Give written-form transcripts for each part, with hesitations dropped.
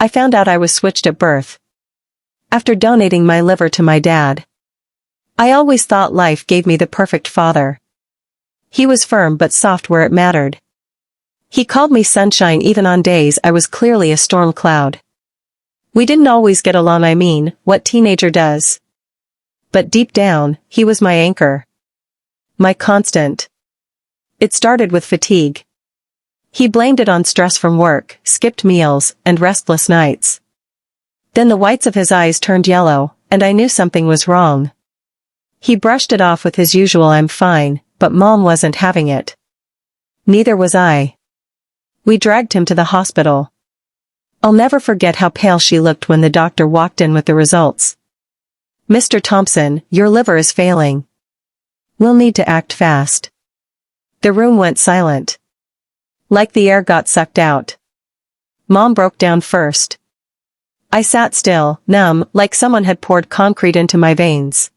I found out I was switched at birth. After donating my liver to my dad. I always thought life gave me the perfect father. He was firm but soft where it mattered. He called me sunshine even on days I was clearly a storm cloud. We didn't always get along, what teenager does? But deep down, he was my anchor. My constant. It started with fatigue. He blamed it on stress from work, skipped meals, and restless nights. Then the whites of his eyes turned yellow, and I knew something was wrong. He brushed it off with his usual "I'm fine," but Mom wasn't having it. Neither was I. We dragged him to the hospital. I'll never forget how pale she looked when the doctor walked in with the results. "Mr. Thompson, your liver is failing. We'll need to act fast." The room went silent. Like the air got sucked out. Mom broke down first. I sat still, numb, like someone had poured concrete into my veins.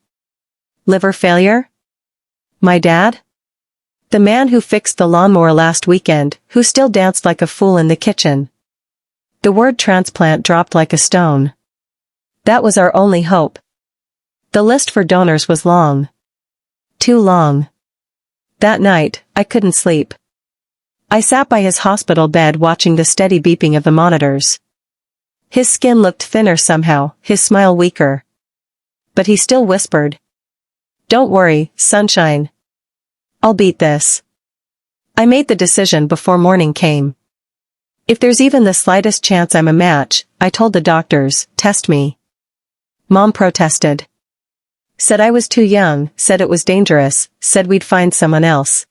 Liver failure? My dad? The man who fixed the lawnmower last weekend, who still danced like a fool in the kitchen. The word transplant dropped like a stone. That was our only hope. The list for donors was long. Too long. That night, I couldn't sleep. I sat by his hospital bed watching the steady beeping of the monitors. His skin looked thinner somehow, his smile weaker. But he still whispered, "Don't worry, sunshine. I'll beat this." I made the decision before morning came. If there's even the slightest chance I'm a match, I told the doctors, test me. Mom protested. Said I was too young, said it was dangerous, said we'd find someone else.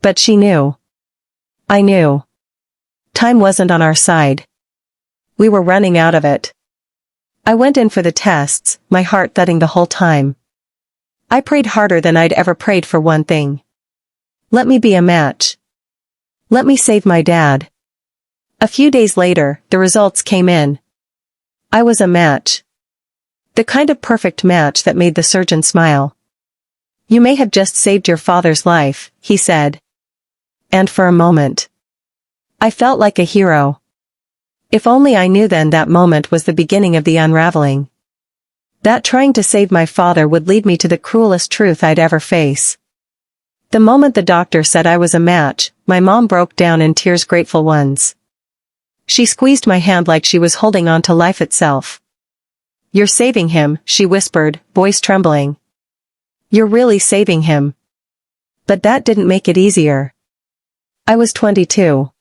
But she knew. I knew. Time wasn't on our side. We were running out of it. I went in for the tests, my heart thudding the whole time. I prayed harder than I'd ever prayed for one thing. Let me be a match. Let me save my dad. A few days later, the results came in. I was a match. The kind of perfect match that made the surgeon smile. "You may have just saved your father's life," he said. And for a moment, I felt like a hero. If only I knew then that moment was the beginning of the unraveling. That trying to save my father would lead me to the cruelest truth I'd ever face. The moment the doctor said I was a match, my mom broke down in tears, grateful ones. She squeezed my hand like she was holding on to life itself. "You're saving him," she whispered, voice trembling. "You're really saving him." But that didn't make it easier. I was 22.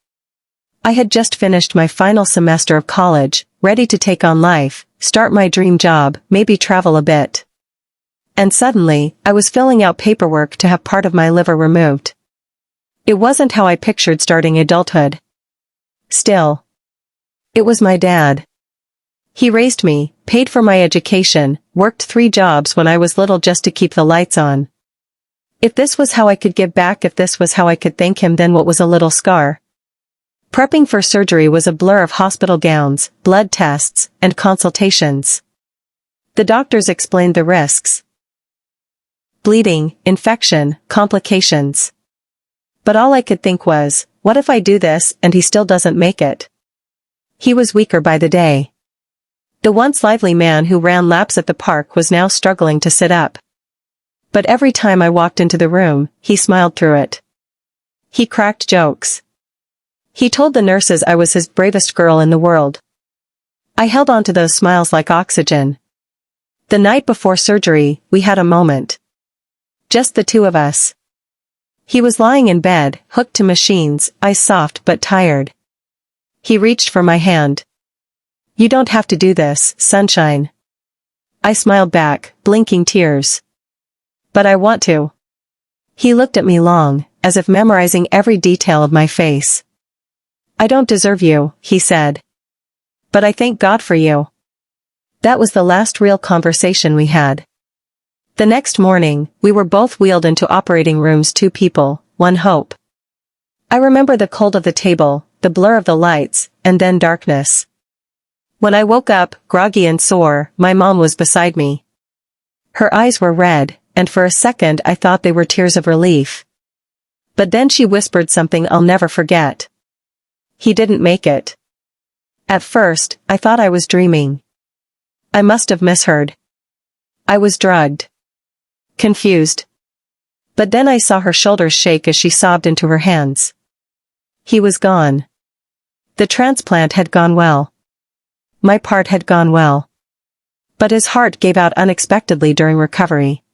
I had just finished my final semester of college, ready to take on life, start my dream job, maybe travel a bit. And suddenly, I was filling out paperwork to have part of my liver removed. It wasn't how I pictured starting adulthood. Still. It was my dad. He raised me, paid for my education, worked 3 jobs when I was little just to keep the lights on. If this was how I could give back, if this was how I could thank him, then what was a little scar? Prepping for surgery was a blur of hospital gowns, blood tests, and consultations. The doctors explained the risks. Bleeding, infection, complications. But all I could think was, what if I do this and he still doesn't make it? He was weaker by the day. The once lively man who ran laps at the park was now struggling to sit up. But every time I walked into the room, he smiled through it. He cracked jokes. He told the nurses I was his bravest girl in the world. I held on to those smiles like oxygen. The night before surgery, we had a moment. Just the two of us. He was lying in bed, hooked to machines, eyes soft but tired. He reached for my hand. "You don't have to do this, sunshine." I smiled back, blinking tears. "But I want to." He looked at me long, as if memorizing every detail of my face. "I don't deserve you," he said. "But I thank God for you." That was the last real conversation we had. The next morning, we were both wheeled into operating rooms, 2 people, 1 hope. I remember the cold of the table, the blur of the lights, and then darkness. When I woke up, groggy and sore, my mom was beside me. Her eyes were red, and for a second I thought they were tears of relief. But then she whispered something I'll never forget. "He didn't make it." At first, I thought I was dreaming. I must have misheard. I was drugged. Confused. But then I saw her shoulders shake as she sobbed into her hands. He was gone. The transplant had gone well. My part had gone well. But his heart gave out unexpectedly during recovery.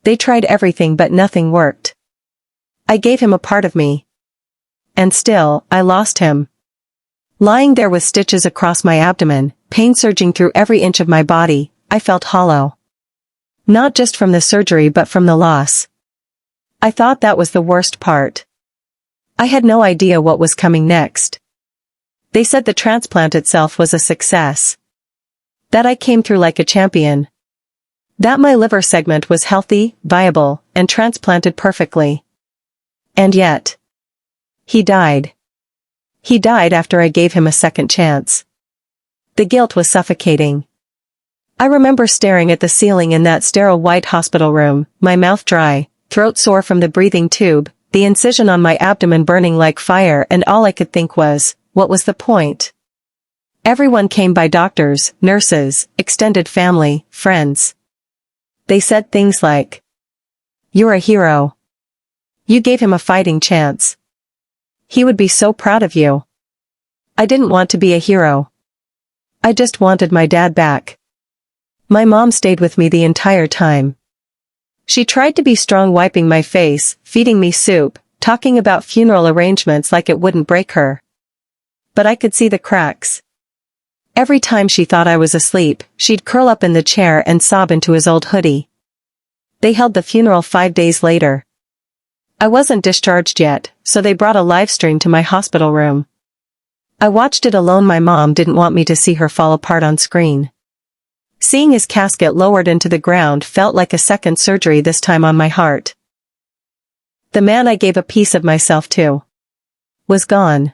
They tried everything but nothing worked. I gave him a part of me. And still, I lost him. Lying there with stitches across my abdomen, pain surging through every inch of my body, I felt hollow. Not just from the surgery but from the loss. I thought that was the worst part. I had no idea what was coming next. They said the transplant itself was a success. That I came through like a champion. That my liver segment was healthy, viable, and transplanted perfectly. And yet, he died. He died after I gave him a second chance. The guilt was suffocating. I remember staring at the ceiling in that sterile white hospital room, my mouth dry, throat sore from the breathing tube, the incision on my abdomen burning like fire, and all I could think was, what was the point? Everyone came by: doctors, nurses, extended family, friends. They said things like, "You're a hero. You gave him a fighting chance. He would be so proud of you." I didn't want to be a hero. I just wanted my dad back. My mom stayed with me the entire time. She tried to be strong, wiping my face, feeding me soup, talking about funeral arrangements like it wouldn't break her. But I could see the cracks. Every time she thought I was asleep, she'd curl up in the chair and sob into his old hoodie. They held the funeral 5 days later. I wasn't discharged yet, so they brought a live stream to my hospital room. I watched it alone. My mom didn't want me to see her fall apart on screen. Seeing his casket lowered into the ground felt like a second surgery, this time on my heart. The man I gave a piece of myself to was gone.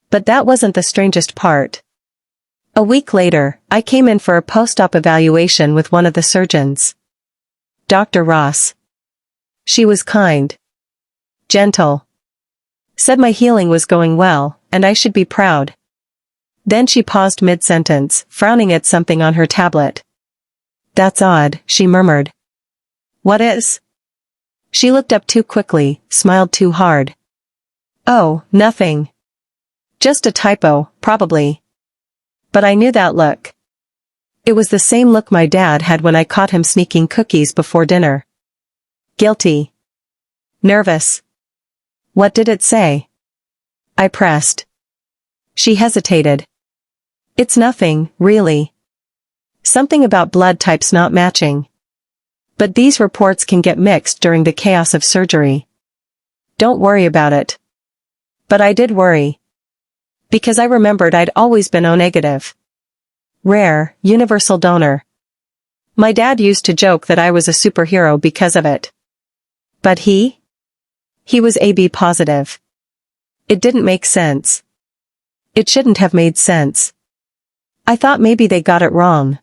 But that wasn't the strangest part. A week later, I came in for a post-op evaluation with one of the surgeons. Dr. Ross. She was kind. Gentle. Said my healing was going well, and I should be proud. Then she paused mid-sentence, frowning at something on her tablet. "That's odd," she murmured. "What is?" She looked up too quickly, smiled too hard. "Oh, nothing. Just a typo, probably." But I knew that look. It was the same look my dad had when I caught him sneaking cookies before dinner. Guilty. Nervous. "What did it say?" I pressed. She hesitated. "It's nothing, really. Something about blood types not matching. But these reports can get mixed during the chaos of surgery. Don't worry about it." But I did worry. Because I remembered I'd always been O negative. Rare, universal donor. My dad used to joke that I was a superhero because of it. But he was AB positive. It didn't make sense. It shouldn't have made sense. I thought maybe they got it wrong.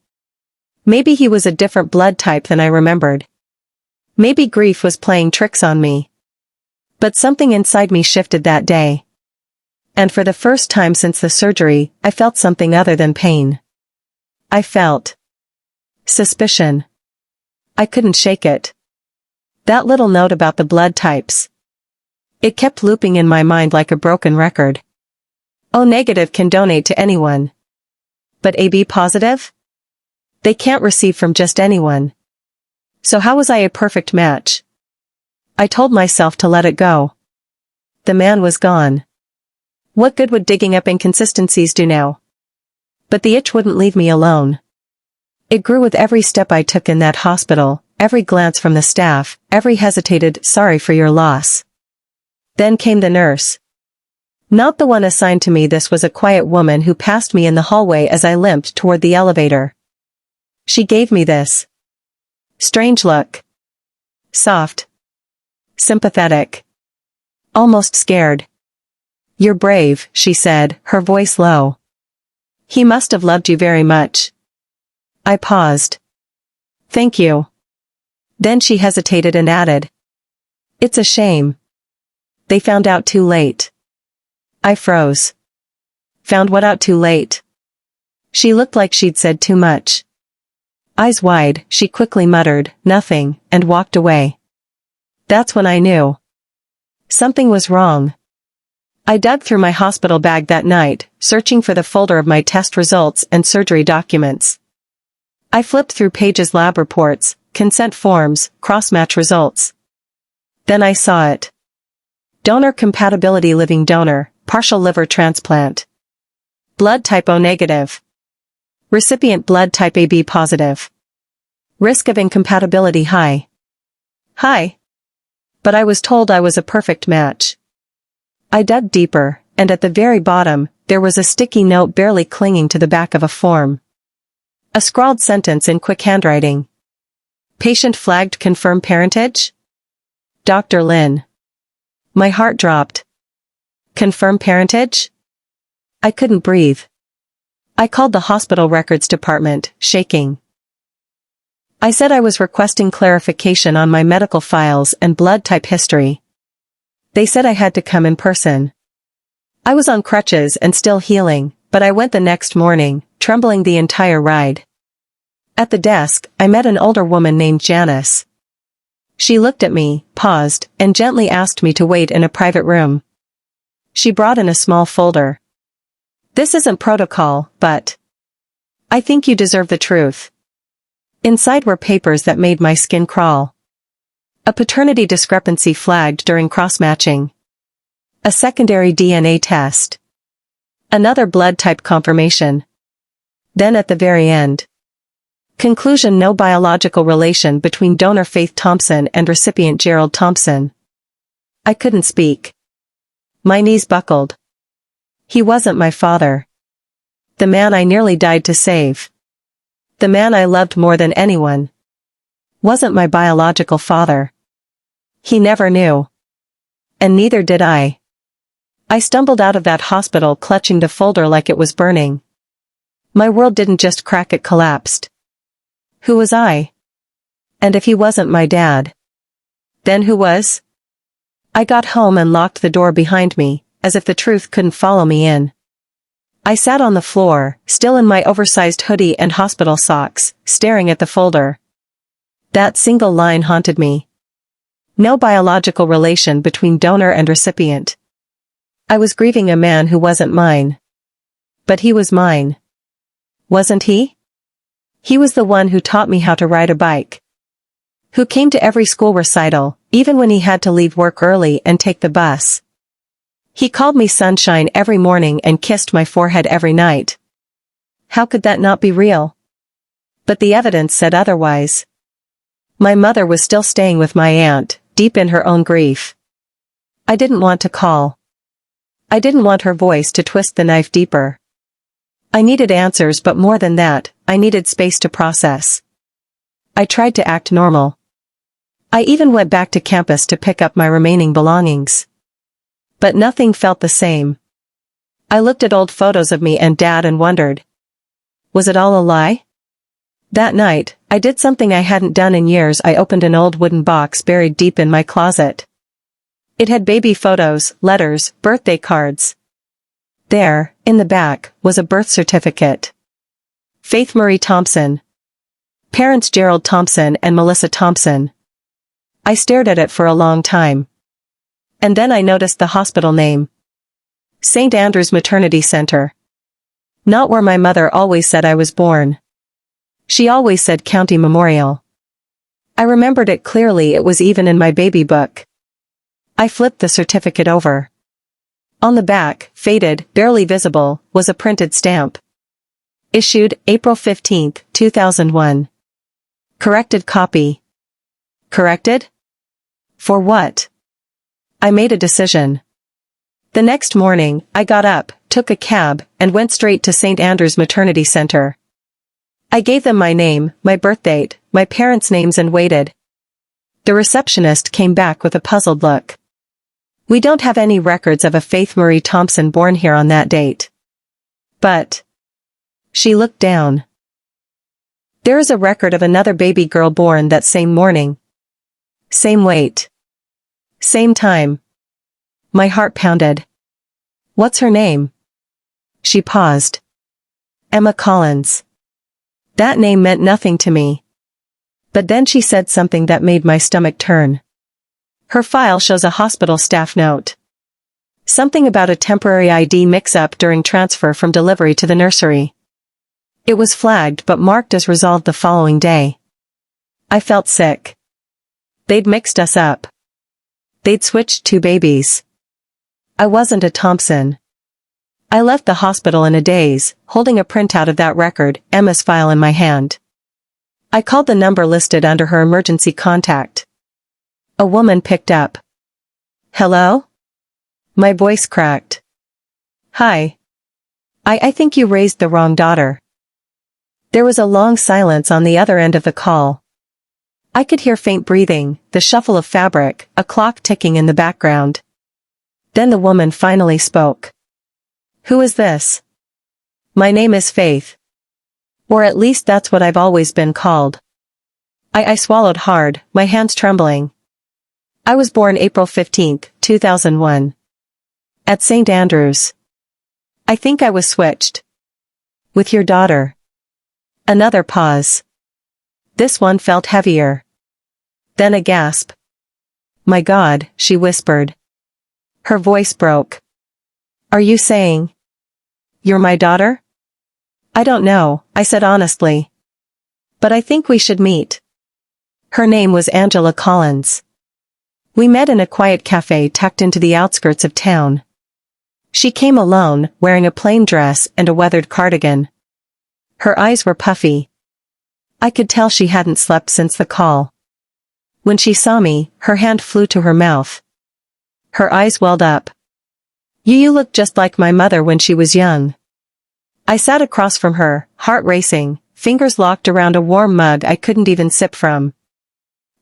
Maybe he was a different blood type than I remembered. Maybe grief was playing tricks on me. But something inside me shifted that day. And for the first time since the surgery, I felt something other than pain. I felt suspicion. I couldn't shake it. That little note about the blood types. It kept looping in my mind like a broken record. O negative can donate to anyone. But AB positive? They can't receive from just anyone. So how was I a perfect match? I told myself to let it go. The man was gone. What good would digging up inconsistencies do now? But the itch wouldn't leave me alone. It grew with every step I took in that hospital, every glance from the staff, every hesitated "sorry for your loss." Then came the nurse. Not the one assigned to me. This was a quiet woman who passed me in the hallway as I limped toward the elevator. She gave me this strange look. Soft. Sympathetic. Almost scared. "You're brave," she said, her voice low. "He must have loved you very much." I paused. "Thank you." Then she hesitated and added, "It's a shame. They found out too late." I froze. Found what out too late. She looked like she'd said too much. Eyes wide, she quickly muttered, "Nothing," and walked away. That's when I knew. Something was wrong. I dug through my hospital bag that night, searching for the folder of my test results and surgery documents. I flipped through pages, lab reports, consent forms, cross-match results. Then I saw it. Donor compatibility, living donor, partial liver transplant. Blood type O negative. Recipient blood type AB positive. Risk of incompatibility high. High. But I was told I was a perfect match. I dug deeper, and at the very bottom, there was a sticky note barely clinging to the back of a form. A scrawled sentence in quick handwriting. Patient flagged, confirm parentage? Dr. Lin. My heart dropped. Confirm parentage? I couldn't breathe. I called the hospital records department, shaking. I said I was requesting clarification on my medical files and blood type history. They said I had to come in person. I was on crutches and still healing, but I went the next morning, trembling the entire ride. At the desk, I met an older woman named Janice. She looked at me, paused, and gently asked me to wait in a private room. She brought in a small folder. This isn't protocol, but I think you deserve the truth. Inside were papers that made my skin crawl. A paternity discrepancy flagged during cross-matching. A secondary DNA test. Another blood type confirmation. Then at the very end. Conclusion: no biological relation between donor Faith Thompson and recipient Gerald Thompson. I couldn't speak. My knees buckled. He wasn't my father. The man I nearly died to save. The man I loved more than anyone. Wasn't my biological father. He never knew. And neither did I. I stumbled out of that hospital clutching the folder like it was burning. My world didn't just crack, it collapsed. Who was I? And if he wasn't my dad, then who was? I got home and locked the door behind me, as if the truth couldn't follow me in. I sat on the floor, still in my oversized hoodie and hospital socks, staring at the folder. That single line haunted me. No biological relation between donor and recipient. I was grieving a man who wasn't mine. But he was mine. Wasn't he? He was the one who taught me how to ride a bike. Who came to every school recital, even when he had to leave work early and take the bus. He called me sunshine every morning and kissed my forehead every night. How could that not be real? But the evidence said otherwise. My mother was still staying with my aunt, deep in her own grief. I didn't want to call. I didn't want her voice to twist the knife deeper. I needed answers, but more than that, I needed space to process. I tried to act normal. I even went back to campus to pick up my remaining belongings. But nothing felt the same. I looked at old photos of me and Dad and wondered. Was it all a lie? That night, I did something I hadn't done in years. I opened an old wooden box buried deep in my closet. It had baby photos, letters, birthday cards. There, in the back, was a birth certificate. Faith Marie Thompson. Parents Gerald Thompson and Melissa Thompson. I stared at it for a long time. And then I noticed the hospital name. St. Andrew's Maternity Center. Not where my mother always said I was born. She always said County Memorial. I remembered it clearly. It was even in my baby book. I flipped the certificate over. On the back, faded, barely visible, was a printed stamp. Issued, April 15, 2001. Corrected copy. Corrected? For what? I made a decision. The next morning, I got up, took a cab, and went straight to St. Andrew's Maternity Center. I gave them my name, my birth date, my parents' names, and waited. The receptionist came back with a puzzled look. We don't have any records of a Faith Marie Thompson born here on that date. But she looked down. There is a record of another baby girl born that same morning. Same weight. Same time. My heart pounded. What's her name? She paused. Emma Collins. That name meant nothing to me. But then she said something that made my stomach turn. Her file shows a hospital staff note. Something about a temporary ID mix-up during transfer from delivery to the nursery. It was flagged but marked as resolved the following day. I felt sick. They'd mixed us up. They'd switched two babies. I wasn't a Thompson. I left the hospital in a daze, holding a printout of that record, Emma's file in my hand. I called the number listed under her emergency contact. A woman picked up. Hello? My voice cracked. Hi. I think you raised the wrong daughter. There was a long silence on the other end of the call. I could hear faint breathing, the shuffle of fabric, a clock ticking in the background. Then the woman finally spoke. Who is this? My name is Faith. Or at least that's what I've always been called. I swallowed hard, my hands trembling. I was born April 15th, 2001. At St. Andrews. I think I was switched. With your daughter. Another pause. This one felt heavier. Then a gasp. My God, she whispered. Her voice broke. Are you saying you're my daughter? I don't know, I said honestly. But I think we should meet. Her name was Angela Collins. We met in a quiet cafe tucked into the outskirts of town. She came alone, wearing a plain dress and a weathered cardigan. Her eyes were puffy. I could tell she hadn't slept since the call. When she saw me, her hand flew to her mouth. Her eyes welled up. You look just like my mother when she was young. I sat across from her, heart racing, fingers locked around a warm mug I couldn't even sip from.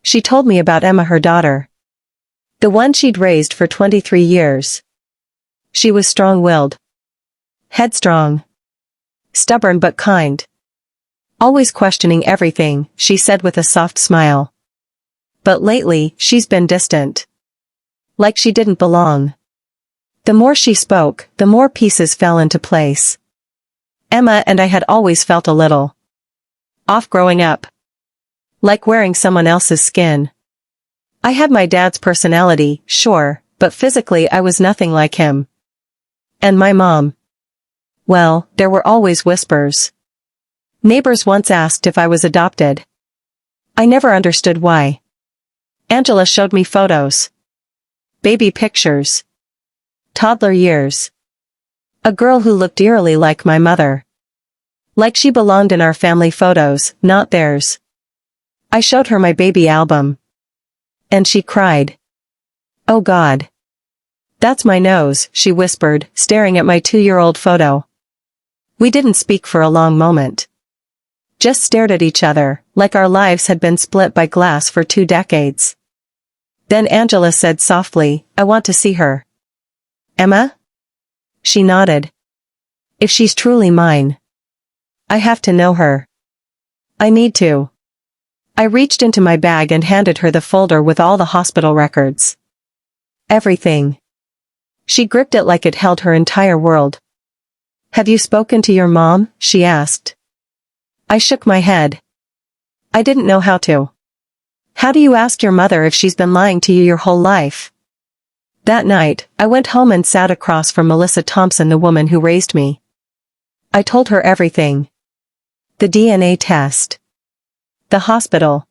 She told me about Emma, her daughter. The one she'd raised for 23 years. She was strong-willed. Headstrong. Stubborn but kind. Always questioning everything, she said with a soft smile. But lately, she's been distant. Like she didn't belong. The more she spoke, the more pieces fell into place. Emma and I had always felt a little off growing up. Like wearing someone else's skin. I had my dad's personality, sure, but physically I was nothing like him. And my mom. Well, there were always whispers. Neighbors once asked if I was adopted. I never understood why. Angela showed me photos. Baby pictures. Toddler years. A girl who looked eerily like my mother. Like she belonged in our family photos, not theirs. I showed her my baby album. And she cried. Oh God. That's my nose, she whispered, staring at my 2-year-old photo. We didn't speak for a long moment. Just stared at each other, like our lives had been split by glass for 2 decades. Then Angela said softly, I want to see her. Emma? She nodded. If she's truly mine. I have to know her. I need to. I reached into my bag and handed her the folder with all the hospital records. Everything. She gripped it like it held her entire world. Have you spoken to your mom? She asked. I shook my head. I didn't know how to. How do you ask your mother if she's been lying to you your whole life? That night, I went home and sat across from Melissa Thompson, the woman who raised me. I told her everything. The DNA test. The hospital.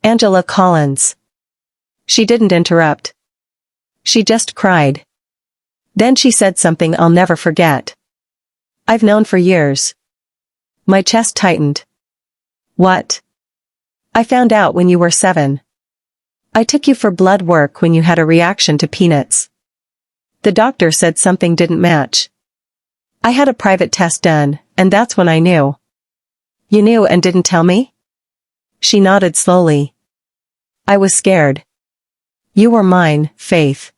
Angela Collins. She didn't interrupt. She just cried. Then she said something I'll never forget. I've known for years. My chest tightened. What? I found out when you were 7. I took you for blood work when you had a reaction to peanuts. The doctor said something didn't match. I had a private test done, and that's when I knew. You knew and didn't tell me? She nodded slowly. I was scared. You were mine, Faith.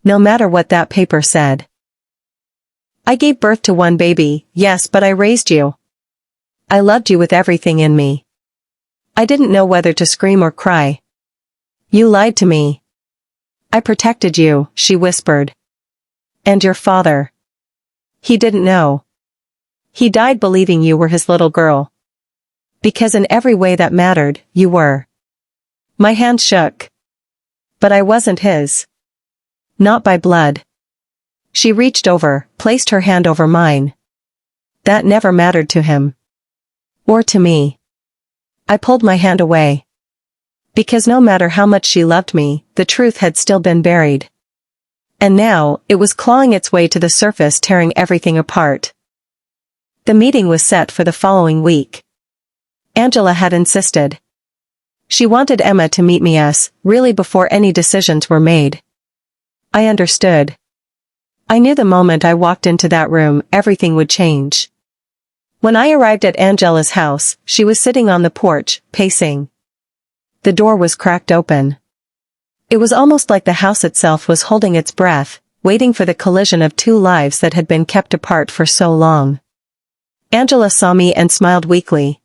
No matter what that paper said. I gave birth to one baby, yes, but I raised you. I loved you with everything in me. I didn't know whether to scream or cry. You lied to me. I protected you, she whispered. And your father. He didn't know. He died believing you were his little girl. Because in every way that mattered, you were. My hand shook. But I wasn't his. Not by blood. She reached over, placed her hand over mine. That never mattered to him. Or to me. I pulled my hand away. Because no matter how much she loved me, the truth had still been buried. And now, it was clawing its way to the surface, tearing everything apart. The meeting was set for the following week. Angela had insisted. She wanted Emma to meet me really before any decisions were made. I understood. I knew the moment I walked into that room, everything would change. When I arrived at Angela's house, she was sitting on the porch, pacing. The door was cracked open. It was almost like the house itself was holding its breath, waiting for the collision of two lives that had been kept apart for so long. Angela saw me and smiled weakly.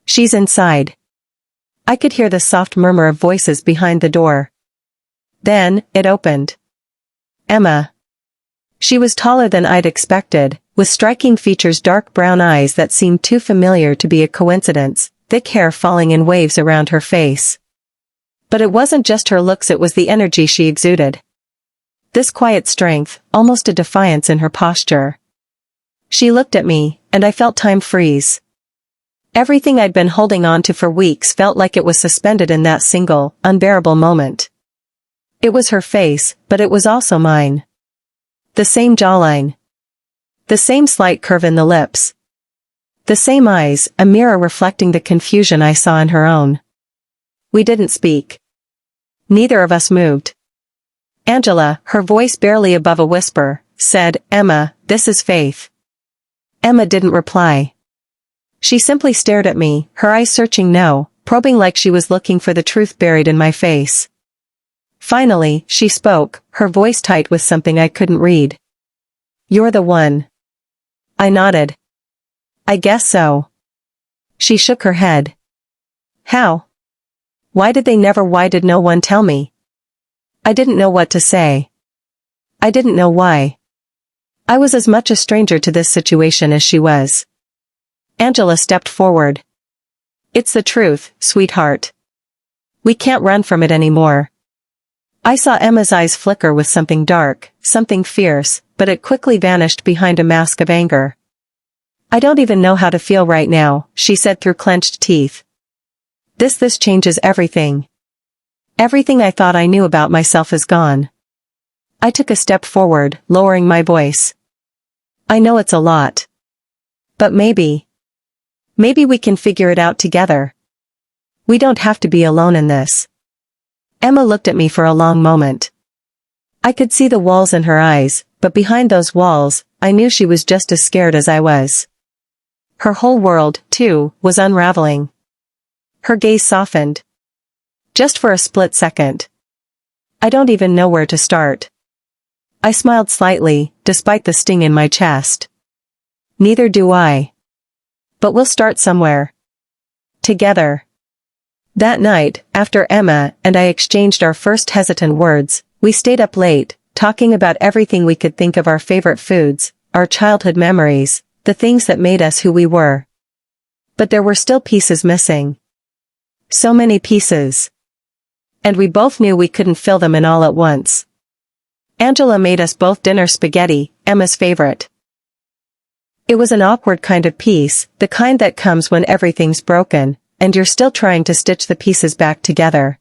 She's inside. I could hear the soft murmur of voices behind the door. Then, it opened. Emma. She was taller than I'd expected, with striking features, dark brown eyes that seemed too familiar to be a coincidence, thick hair falling in waves around her face. But it wasn't just her looks, it was the energy she exuded. This quiet strength, almost a defiance in her posture. She looked at me, and I felt time freeze. Everything I'd been holding on to for weeks felt like it was suspended in that single, unbearable moment. It was her face, but it was also mine. The same jawline. The same slight curve in the lips. The same eyes, a mirror reflecting the confusion I saw in her own. We didn't speak. Neither of us moved. Angela, her voice barely above a whisper, said, "Emma, this is Faith." Emma didn't reply. She simply stared at me, her eyes searching, probing like she was looking for the truth buried in my face. Finally, she spoke, her voice tight with something I couldn't read. "You're the one." I nodded. "I guess so." She shook her head. "How? Why did no one tell me?" I didn't know what to say. I didn't know why. I was as much a stranger to this situation as she was. Angela stepped forward. "It's the truth, sweetheart. We can't run from it anymore." I saw Emma's eyes flicker with something dark, something fierce, but it quickly vanished behind a mask of anger. "I don't even know how to feel right now," she said through clenched teeth. This changes everything. Everything I thought I knew about myself is gone." I took a step forward, lowering my voice. "I know it's a lot. But maybe we can figure it out together. We don't have to be alone in this." Emma looked at me for a long moment. I could see the walls in her eyes, but behind those walls, I knew she was just as scared as I was. Her whole world, too, was unraveling. Her gaze softened. Just for a split second. I don't even know where to start. I smiled slightly, despite the sting in my chest. "Neither do I. But we'll start somewhere. Together." That night, after Emma and I exchanged our first hesitant words, we stayed up late, talking about everything we could think of, our favorite foods, our childhood memories, the things that made us who we were. But there were still pieces missing. So many pieces. And we both knew we couldn't fill them in all at once. Angela made us both dinner spaghetti, Emma's favorite. It was an awkward kind of peace, the kind that comes when everything's broken, and you're still trying to stitch the pieces back together.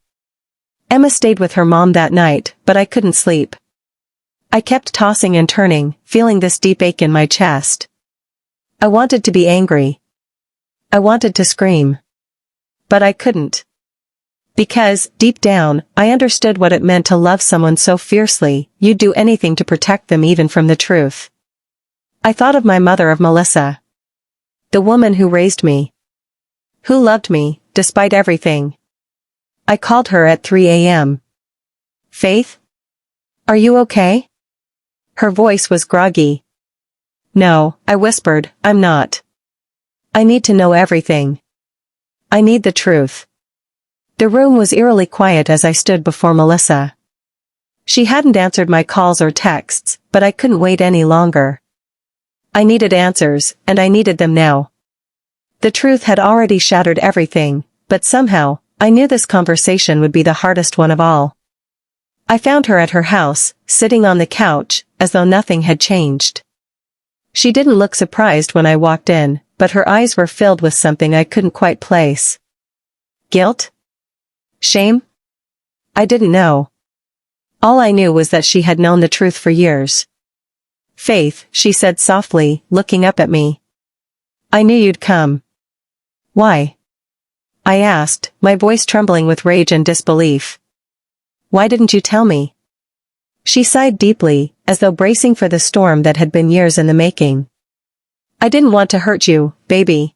Emma stayed with her mom that night, but I couldn't sleep. I kept tossing and turning, feeling this deep ache in my chest. I wanted to be angry. I wanted to scream. But I couldn't. Because, deep down, I understood what it meant to love someone so fiercely, you'd do anything to protect them, even from the truth. I thought of my mother, of Melissa. The woman who raised me. Who loved me, despite everything. I called her at 3 a.m. "Faith? Are you okay?" Her voice was groggy. "No," I whispered, "I'm not. I need to know everything. I need the truth." The room was eerily quiet as I stood before Melissa. She hadn't answered my calls or texts, but I couldn't wait any longer. I needed answers, and I needed them now. The truth had already shattered everything, but somehow, I knew this conversation would be the hardest one of all. I found her at her house, sitting on the couch, as though nothing had changed. She didn't look surprised when I walked in, but her eyes were filled with something I couldn't quite place. Guilt? Shame? I didn't know. All I knew was that she had known the truth for years. Faith, she said softly, looking up at me. I knew you'd come. Why? I asked, my voice trembling with rage and disbelief. Why didn't you tell me? She sighed deeply, as though bracing for the storm that had been years in the making. I didn't want to hurt you, baby.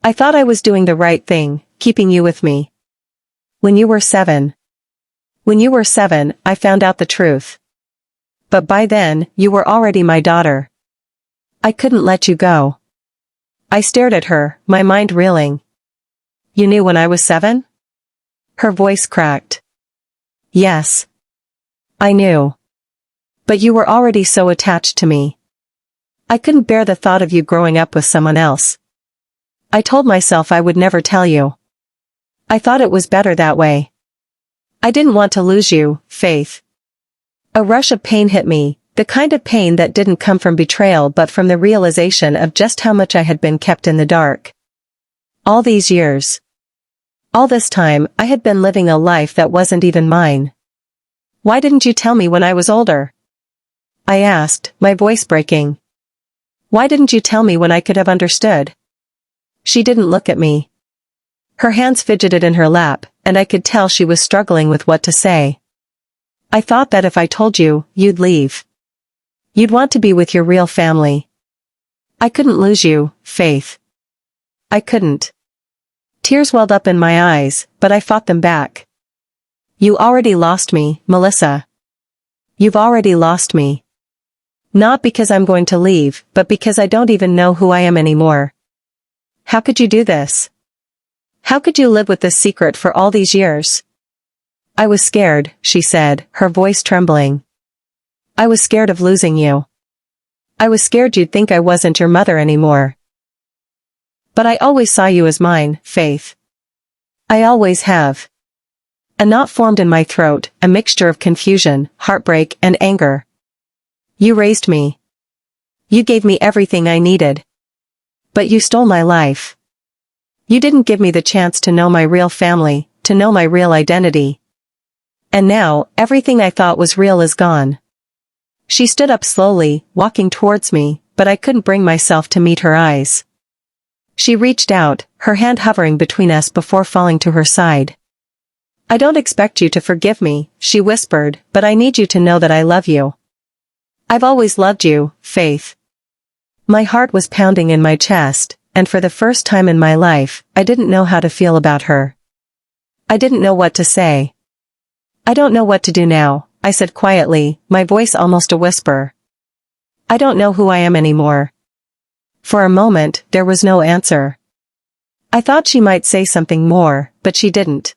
I thought I was doing the right thing, keeping you with me. When you were 7. When you were 7, I found out the truth. But by then, you were already my daughter. I couldn't let you go. I stared at her, my mind reeling. You knew when I was 7? Her voice cracked. Yes. I knew. But you were already so attached to me. I couldn't bear the thought of you growing up with someone else. I told myself I would never tell you. I thought it was better that way. I didn't want to lose you, Faith. A rush of pain hit me, the kind of pain that didn't come from betrayal but from the realization of just how much I had been kept in the dark. All these years. All this time, I had been living a life that wasn't even mine. Why didn't you tell me when I was older? I asked, my voice breaking. Why didn't you tell me when I could have understood? She didn't look at me. Her hands fidgeted in her lap, and I could tell she was struggling with what to say. I thought that if I told you, you'd leave. You'd want to be with your real family. I couldn't lose you, Faith. I couldn't. Tears welled up in my eyes, but I fought them back. You already lost me, Melissa. You've already lost me. Not because I'm going to leave, but because I don't even know who I am anymore. How could you do this? How could you live with this secret for all these years? I was scared, she said, her voice trembling. I was scared of losing you. I was scared you'd think I wasn't your mother anymore. But I always saw you as mine, Faith. I always have. A knot formed in my throat, a mixture of confusion, heartbreak, and anger. You raised me. You gave me everything I needed. But you stole my life. You didn't give me the chance to know my real family, to know my real identity. And now, everything I thought was real is gone. She stood up slowly, walking towards me, but I couldn't bring myself to meet her eyes. She reached out, her hand hovering between us before falling to her side. I don't expect you to forgive me, she whispered, but I need you to know that I love you. I've always loved you, Faith. My heart was pounding in my chest, and for the first time in my life, I didn't know how to feel about her. I didn't know what to say. I don't know what to do now, I said quietly, my voice almost a whisper. I don't know who I am anymore. For a moment, there was no answer. I thought she might say something more, but she didn't.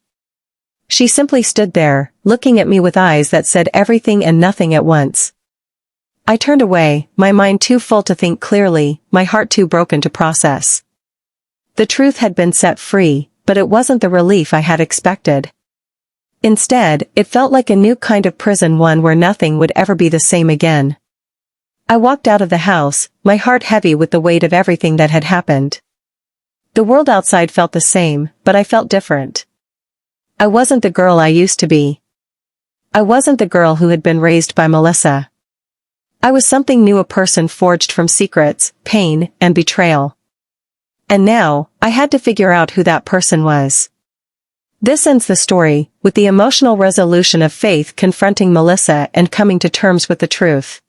She simply stood there, looking at me with eyes that said everything and nothing at once. I turned away, my mind too full to think clearly, my heart too broken to process. The truth had been set free, but it wasn't the relief I had expected. Instead, it felt like a new kind of prison, one where nothing would ever be the same again. I walked out of the house, my heart heavy with the weight of everything that had happened. The world outside felt the same, but I felt different. I wasn't the girl I used to be. I wasn't the girl who had been raised by Melissa. I was something new, a person forged from secrets, pain, and betrayal. And now, I had to figure out who that person was. This ends the story, with the emotional resolution of Faith confronting Melissa and coming to terms with the truth.